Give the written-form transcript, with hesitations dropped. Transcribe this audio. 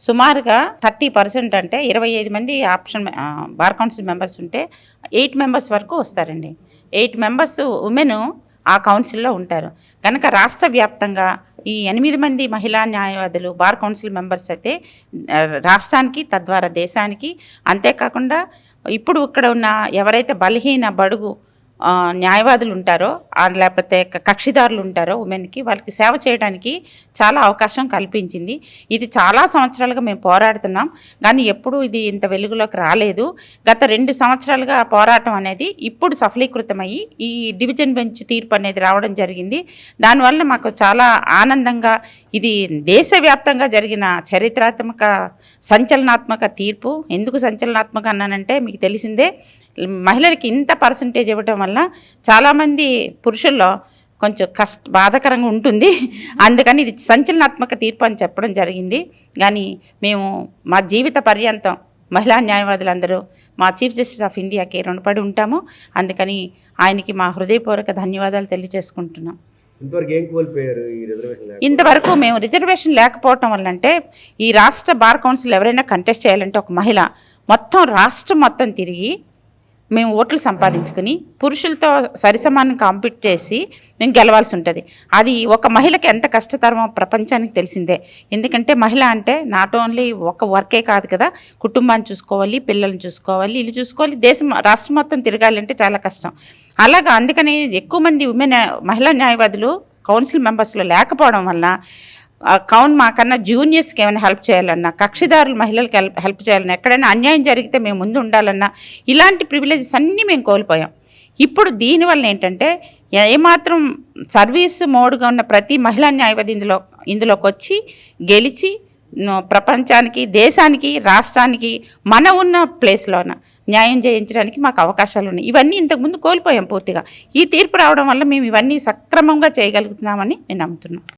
సుమారుగా 30% అంటే 25 మంది బార్ కౌన్సిల్ మెంబర్స్ ఉంటే 8 మెంబర్స్ వరకు వస్తారండి. 8 మెంబర్స్ ఉమెన్ ఆ కౌన్సిల్లో ఉంటారు. కనుక రాష్ట్ర వ్యాప్తంగా ఈ 8 మంది మహిళా న్యాయవాదులు బార్ కౌన్సిల్ మెంబర్స్ అయితే రాష్ట్రానికి, తద్వారా దేశానికి, అంతేకాకుండా ఇప్పుడు ఇక్కడ ఉన్న ఎవరైతే బలహీన బడుగు న్యాయవాదులు ఉంటారో లేకపోతే కక్షిదారులు ఉంటారో ఉమెన్కి, వాళ్ళకి సేవ చేయడానికి చాలా అవకాశం కల్పించింది. ఇది చాలా సంవత్సరాలుగా మేము పోరాడుతున్నాం, కానీ ఎప్పుడూ ఇది ఇంత వెలుగులోకి రాలేదు. గత 2 సంవత్సరాలుగా పోరాటం అనేది ఇప్పుడు సఫలీకృతమయ్యి ఈ డివిజన్ బెంచ్ తీర్పు అనేది రావడం జరిగింది. దానివల్ల మాకు చాలా ఆనందంగా, ఇది దేశవ్యాప్తంగా జరిగిన చరిత్రాత్మక సంచలనాత్మక తీర్పు. ఎందుకు సంచలనాత్మక అన్నానంటే మీకు తెలిసిందే, మహిళలకి ఇంత పర్సంటేజ్ ఇవ్వటం వల్ల చాలామంది పురుషుల్లో కొంచెం బాధాకరంగా ఉంటుంది. అందుకని ఇది సంచలనాత్మక తీర్పు అని చెప్పడం జరిగింది. కానీ మేము మా జీవిత పర్యంతం మహిళా న్యాయవాదులందరూ మా చీఫ్ జస్టిస్ ఆఫ్ ఇండియాకి రుణపడి ఉంటాము. అందుకని ఆయనకి మా హృదయపూర్వక ధన్యవాదాలు తెలియజేసుకుంటున్నాం. ఇంతవరకు మేము రిజర్వేషన్ లేకపోవటం వల్ల, అంటే ఈ రాష్ట్ర బార్ కౌన్సిల్ ఎవరైనా కంటెస్ట్ చేయాలంటే ఒక మహిళ మొత్తం రాష్ట్రం మొత్తం తిరిగి మేము ఓట్లు సంపాదించుకుని పురుషులతో సరిసమానం కాంపీట్ చేసి మేము గెలవాల్సి ఉంటుంది. అది ఒక మహిళకి ఎంత కష్టతరమో ప్రపంచానికి తెలిసిందే. ఎందుకంటే మహిళ అంటే నాట్ ఓన్లీ ఒక వర్కే కాదు కదా, కుటుంబాన్ని చూసుకోవాలి, పిల్లల్ని చూసుకోవాలి, ఇల్లు చూసుకోవాలి, రాష్ట్రం మొత్తం తిరగాలంటే చాలా కష్టం. అలాగా అందుకని ఎక్కువ మంది మహిళా న్యాయవాదులు కౌన్సిల్ మెంబర్స్లో లేకపోవడం వల్ల మాకన్నా జూనియర్స్కి ఏమైనా హెల్ప్ చేయాలన్నా, కక్షిదారులు మహిళలకు హెల్ప్ చేయాలన్నా, ఎక్కడైనా అన్యాయం జరిగితే మేము ముందు ఉండాలన్నా, ఇలాంటి ప్రివిలేజెస్ అన్నీ మేము కోల్పోయాం. ఇప్పుడు దీనివల్ల ఏంటంటే ఏమాత్రం సర్వీస్ మోడ్గా ఉన్న ప్రతి మహిళా న్యాయవాది ఇందులోకి వచ్చి గెలిచి ప్రపంచానికి, దేశానికి, రాష్ట్రానికి మన ఉన్న ప్లేస్లోన న్యాయం చేయించడానికి మాకు అవకాశాలు ఉన్నాయి. ఇవన్నీ ఇంతకుముందు కోల్పోయాం పూర్తిగా. ఈ తీర్పు రావడం వల్ల మేము ఇవన్నీ సక్రమంగా చేయగలుగుతున్నామని నేను నమ్ముతున్నాను.